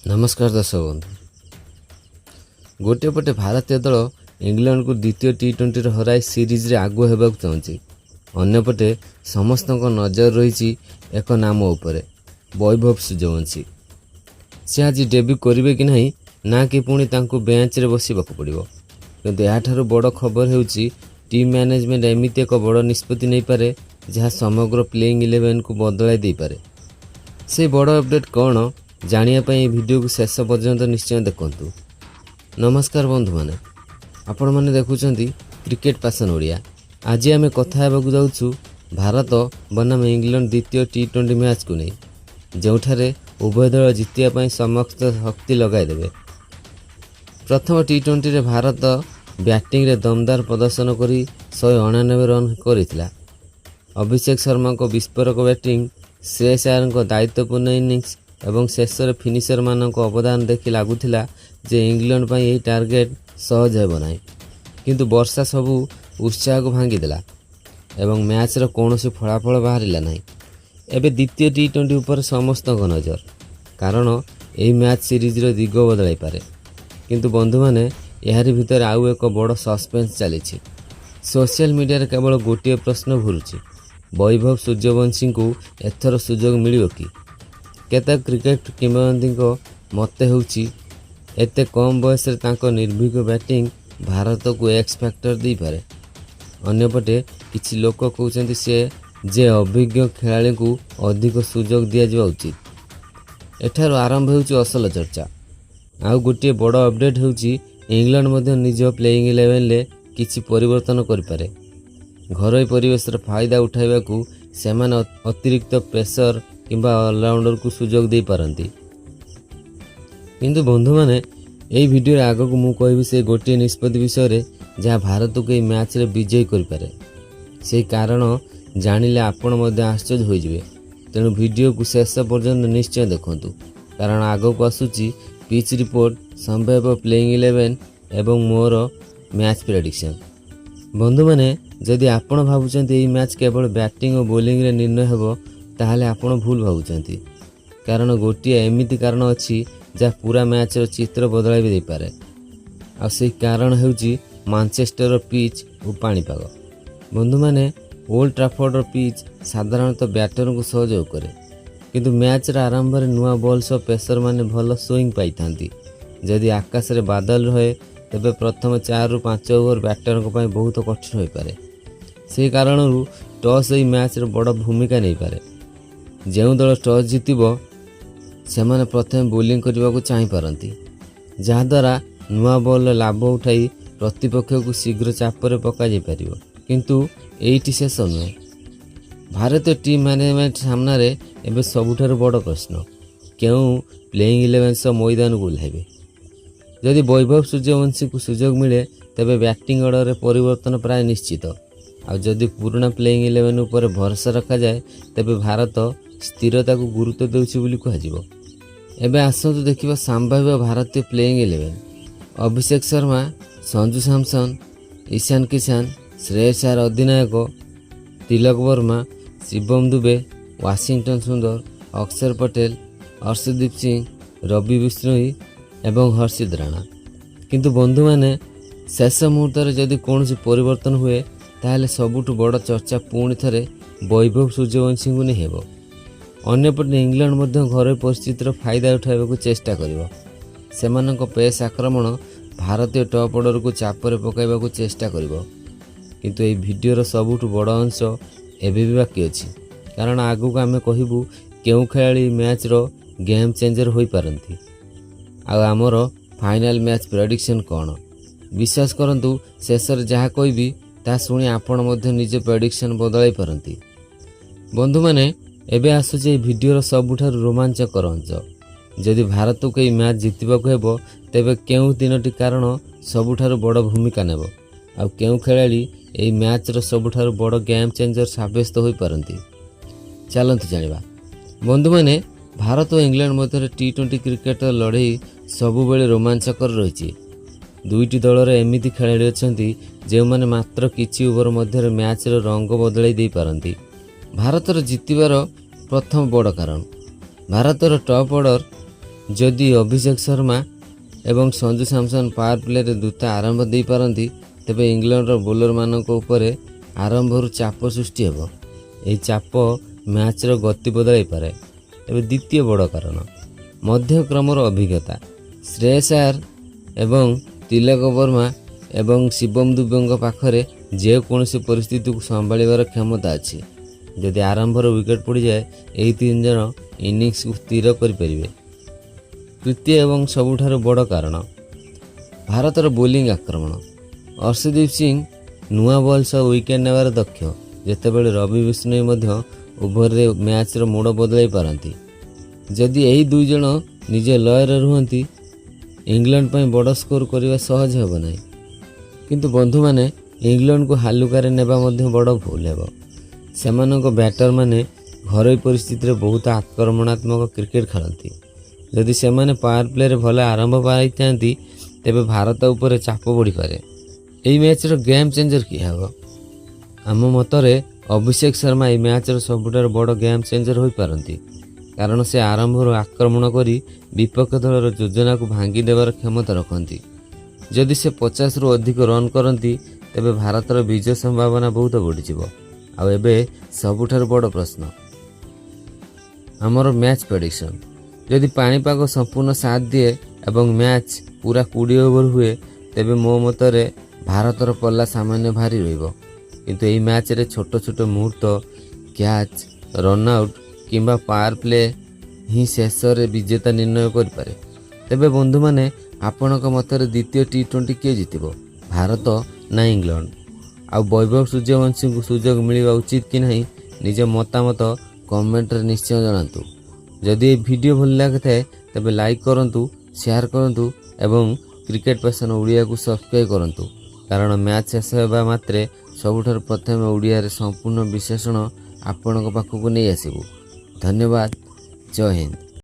नमस्कार दर्शक बंधु। गोटे पटे भारतीय दल इंग्लैंड को द्वितीय टी20 हराई सीरीज रे आगु होगा चाहूँगी। अन्यपटे समस्त नजर रही एक नाम उपरे वैभव सूर्यवंशी। से आज डेब्यू करेंगे कि नहीं ना कि पुणी तांको बेंच रे बसवाक पड़ो। किंतु याठार बड़ खबर होउची टीम मैनेजमेंट एमती एक बड़ निष्पत्ति नहीं पारे जहाँ समग्र प्लेइंग 11 को बदलाई दे पारे। से बड़ अपडेट कौन जानिया वीडियो को शेष पर्यंत निश्चय देखंतु। नमस्कार बंधु माने, आपण माने देखुचंती क्रिकेट पैशन ओडिया। आज आम कथा हेबाकु जाउछु भारत बनाम इंग्लैंड द्वितीय टी20 मैच को नहीं, जोठारे उभय दल जितिया समस्त शक्ति लगाई देबे। प्रथम टी20 रे भारत बैटिंग रे दमदार प्रदर्शन करी 199 रन करितला। अभिषेक शर्मा को विस्फोरक बैटिंग, श्रेयस अय्यर को दायित्वपूर्ण इनिंग्स एवं शेषर फिनिशर मान को अवदान देखि लागुथिला जे इंग्लैंड पर यही टार्गेट सहज हेब नाही। किंतु वर्षा सबू उत्साह को भांगीदेला एवं मैच रो कौनसी फलाफल बाहरिला नाही। एबे द्वितीय टी20 उपर समस्त नजर, कारण यही मैच सीरीज रो दिग बदलाई पारे। किंतु बंधु माने यारी भितर आउ एक बड़ सस्पेंस चली। सोशल मीडिया रे केवल गोटे प्रश्न घुरुची, वैभव सूर्यवंशी को एथर सुजोग मिलियो कि? केतक क्रिकेट किंवदंती मत होउची एते कम बयस रे तांको निर्भीक बैटिंग भारत को एक्स फैक्टर दे पारे। अन्यपटे किछि लोक कहउचंती से जे अभिज्ञ खेलाड़ी को अधिक सुजोग दिया जावा उचित। एठार आरंभ होउची असल चर्चा। आउ गोटे बड़ अपडेट होउची इंग्लैंड मध्य निज प्लेइंग 11 ले किछि परिवर्तन करि पारे। घरोई परिवेश रे फायदा उठाइबाकू सेमान अतिरिक्त प्रेशर किंबा ऑलराउंडर को सुजोग दे पारंती। किंतु बंधु माने यही वीडियो आग को मु कहबी से गोटे निष्पत्ति विषय रे जहाँ भारत को यह मैच रे विजयी करि पारे। से कारण जानिले आपण मध्य आश्चर्य होई जिवे। तेणु वीडियो को शेष पर्यंत निश्चय देखंतु, कारण आग को आसुची पिच रिपोर्ट, संभाव्य प्लेइंग 11 एवं मोर मैच प्रेडिक्शन। बंधु माने जदि आपण भाबुचंती एही मैच केवल बैटिंग और बॉलिंग रे निर्णय हेबो ताहले आपण भूल भाबुचंती, कारण गोटे एमिति कारण अछि जहाँ पूरा मैच रो चित्र बदलाई भी दे पारे। आ से कारण हेउची मानचेस्टर पिच और पाणीपाग। बंधु माने ओल्ड ट्राफोर्ड पिच साधारणतः बैटर को सहयोग करे, किंतु मैच रा आरंभ रे नुआ बॉल सो पेसर माने भल स्विंग पाई थांती। जदि आकाश रे बादल रहे तेबे प्रथम 4 ରୁ 5 ओवर बैटर को पाई बहुत कठिन होई पारे। से कारणरू टॉस एही मैच रे बड़ भूमिका नहीं पारे। जेउ दल टॉस जीतिबो सेमाने प्रथम बोलिंग करने को चाहि पारंती, जहाद्वारा नुआ बॉल लाभ उठाई प्रतिपक्ष को शीघ्र चापर पका जाई परिबो। किंतु एइटी शेष नुहे। भारतीय टीम मैनेजमेंट सामना रे एबे सबुठारु बड़ प्रश्न, केउ प्लेइंग 11 सह मैदान को ओह्लाइबे। जदि वैभव सूर्यवंशी को सुजोग मिले तेबे बैटिंग ऑर्डर रे परिवर्तन प्राय निश्चित। आ जदि पुराना प्लेइंग 11 उपर भरोसा रखा जाए तेबे भारत स्थिरता को गुरुत्व देउछि बोली कहाजिबो। एबे आसंतु देखिबा संभाव्य भारतीय प्लेइंग 11। अभिषेक शर्मा, संजू सैमसन, ईशान किशन, श्रेयस अय्यर अधिनायक, तिलक वर्मा, शिवम दुबे, वाशिंगटन सुंदर, अक्षर पटेल, अर्शदीप सिंह, रवि बिश्नोई एवं हर्षित राणा। किंतु बंधु माने शेष मुहूर्त रे जदि कोनोसी परिवर्तन हुए ताहले सबुठु बड़ चर्चा पुणी थरे वैभव सूर्यवंशी को नहीं हेबो। अन्यपटे इंग्लैंड मध्य घर परिस्थितिर फायदा उठाइबाकू चेष्टा करिवो। सेमानक पेस आक्रमण भारतीय टॉप ऑर्डर को चापर पकाइबाकू चेष्टा करिवो। किंतु एही वीडियोर सबुठु बड़ अंश एबे भी बाकी अछि, कारण आगु को आमे कहिबू केउ खेलाड़ी मैच रो गेम चेंजर होई पारंती। आ आमर फाइनल मैच प्रेडिक्शन कौन? विश्वास करंतु शेषर जहाँ कहबी ता शुणी आपण मध्य निज प्रेडिक्शन बदलाई पारंती। बंधु माने एबे आसुचे वीडियोर सबुठारु रोमांचकर अंश। जदि भारत को यह मैच जितबाकू हेबो तेबे केउ तीनोटी कारण सबुठारु बड़ भूमिका नेब, आ केउ खेलाड़ी एही मैच रो सबुठारु बड़ गेम चेंजर साब्यस्त होई पारंती। चलंतु जानिबा। बंधु माने भारत और इंग्लैंड मध्य टी20 क्रिकेट लड़ाई सबुबेले रोमांचकर रही। दुईटी दलर एमिति खेलाड़ी अछंती जे माने मात्र किछि ओवर मध्य मैच रो रंग बदलाई दे पारंती। भारतर जितबार प्रथम बड़ कारण भारतर टॉप ऑर्डर ଯଦି ଅଭିଷେକ ଶର୍ମା ଏବଂ ସଞ୍ଜୁ ସାମସନ୍ ପାୱାର ପ୍ଲେରେ ଦ୍ରୁତ ଆରମ୍ଭ ଦେଇପାରନ୍ତି ତେବେ ଇଂଲଣ୍ଡର ବୋଲରମାନଙ୍କ ଉପରେ ଆରମ୍ଭରୁ ଚାପ ସୃଷ୍ଟି ହେବ। ଏହି ଚାପ ମ୍ୟାଚ୍ର ଗତି ବଦଳାଇପାରେ। ଏବେ ଦ୍ୱିତୀୟ ବଡ଼ କାରଣ ମଧ୍ୟକ୍ରମର ଅଭିଜ୍ଞତା। ଶ୍ରେୟସ ଆୟାର ଏବଂ ତିଲକ ବର୍ମା ଏବଂ ଶିବମ ଦୁବେଙ୍କ ପାଖରେ ଯେକୌଣସି ପରିସ୍ଥିତିକୁ ସମ୍ଭାଳିବାର କ୍ଷମତା ଅଛି। ଯଦି ଆରମ୍ଭରେ ୱିକେଟ୍ ପଡ଼ିଯାଏ ଏହି 3 ଜଣ ଇନିଂସକୁ ସ୍ଥିର କରିପାରିବେ। ତୃତୀୟ ଏବଂ ସବୁଠାରୁ ବଡ଼ କାରଣ ଭାରତର ବୋଲିଂ ଆକ୍ରମଣ। ଅର୍ଷଦୀପ ସିଂ ନୂଆ ବଲ୍ ସହ ୱିକେଟ୍ ନେବାର ଦକ୍ଷ, ଯେତେବେଳେ ରବି ବିଷ୍ଣୋଇ ମଧ୍ୟ ଓଭରରେ ମ୍ୟାଚ୍ର ମୋଡ଼ ବଦଳାଇ ପାରନ୍ତି। ଯଦି ଏହି 2 ଜଣ ନିଜ ଲୟରେ ରୁହନ୍ତି ଇଂଲଣ୍ଡ ପାଇଁ ବଡ଼ ସ୍କୋର କରିବା ସହଜ ହେବ ନାହିଁ। କିନ୍ତୁ ବନ୍ଧୁମାନେ, ଇଂଲଣ୍ଡକୁ ହାଲୁକାରେ ନେବା ମଧ୍ୟ ବଡ଼ ଭୁଲ ହେବ। ସେମାନଙ୍କ ବ୍ୟାଟରମାନେ ଘରୋଇ ପରିସ୍ଥିତିରେ ବହୁତ ଆକ୍ରମଣାତ୍ମକ କ୍ରିକେଟ୍ ଖେଳନ୍ତି। ଯଦି ସେମାନେ ପାୱାର ପ୍ଲେରେ ଭଲ ଆରମ୍ଭ ପାଇଥାନ୍ତି ତେବେ ଭାରତ ଉପରେ ଚାପ ବଢ଼ିପାରେ। ଏହି ମ୍ୟାଚ୍ର ଗେମ୍ ଚେଞ୍ଜର କିଏ ହେବ? ଆମ ମତରେ ଅଭିଷେକ ଶର୍ମା ଏହି ମ୍ୟାଚ୍ର ସବୁଠାରୁ ବଡ଼ ଗେମ୍ ଚେଞ୍ଜର ହୋଇପାରନ୍ତି, କାରଣ ସେ ଆରମ୍ଭରୁ ଆକ୍ରମଣ କରି ବିପକ୍ଷ ଦଳର ଯୋଜନାକୁ ଭାଙ୍ଗି ଦେବାର କ୍ଷମତା ରଖନ୍ତି। ଯଦି ସେ 50ରୁ ଅଧିକ ରନ୍ କରନ୍ତି ତେବେ ଭାରତର ବିଜୟ ସମ୍ଭାବନା ବହୁତ ବଢ଼ିଯିବ। ଆଉ ଏବେ ସବୁଠାରୁ ବଡ଼ ପ୍ରଶ୍ନ ଆମର ମ୍ୟାଚ୍ ପ୍ରେଡିକ୍ସନ୍। ଯଦି ପାଣିପାଗ ସମ୍ପୂର୍ଣ୍ଣ ସାଥ ଦିଏ ଏବଂ ମ୍ୟାଚ୍ ପୁରା 20 ଓଭର ହୁଏ ତେବେ ମୋ ମତରେ ଭାରତର ପଲ୍ଲା ସାମାନ୍ୟ ଭାରି ରହିବ। କିନ୍ତୁ ଏହି ମ୍ୟାଚ୍ରେ ଛୋଟ ଛୋଟ ମୁହୂର୍ତ୍ତ, କ୍ୟାଚ୍, ରନ୍ଆଉଟ୍ କିମ୍ବା ପାୱାର ପ୍ଲେ ହିଁ ଶେଷରେ ବିଜେତା ନିର୍ଣ୍ଣୟ କରିପାରେ। ତେବେ ବନ୍ଧୁମାନେ, ଆପଣଙ୍କ ମତରେ ଦ୍ୱିତୀୟ T20 କିଏ ଜିତିବ, ଭାରତ ନା ଇଂଲଣ୍ଡ? ଆଉ ବୈଭବ ସୂର୍ଯ୍ୟବଂଶୀଙ୍କୁ ସୁଯୋଗ ମିଳିବା ଉଚିତ କି ନାହିଁ ନିଜ ମତାମତ କମେଣ୍ଟରେ ନିଶ୍ଚୟ ଜଣାନ୍ତୁ। ଯଦି ଏହି ଭିଡ଼ିଓ ଭଲ ଲାଗିଥାଏ ତେବେ ଲାଇକ୍ କରନ୍ତୁ, ସେୟାର କରନ୍ତୁ ଏବଂ କ୍ରିକେଟ୍ ପ୍ୟାସନ୍ ଓଡ଼ିଆକୁ ସବସ୍କ୍ରାଇବ୍ କରନ୍ତୁ, କାରଣ ମ୍ୟାଚ୍ ଶେଷ ହେବା ମାତ୍ରେ ସବୁଠାରୁ ପ୍ରଥମେ ଓଡ଼ିଆରେ ସମ୍ପୂର୍ଣ୍ଣ ବିଶ୍ଳେଷଣ ଆପଣଙ୍କ ପାଖକୁ ନେଇ ଆସିବୁ। ଧନ୍ୟବାଦ। ଜୟ ହିନ୍ଦ।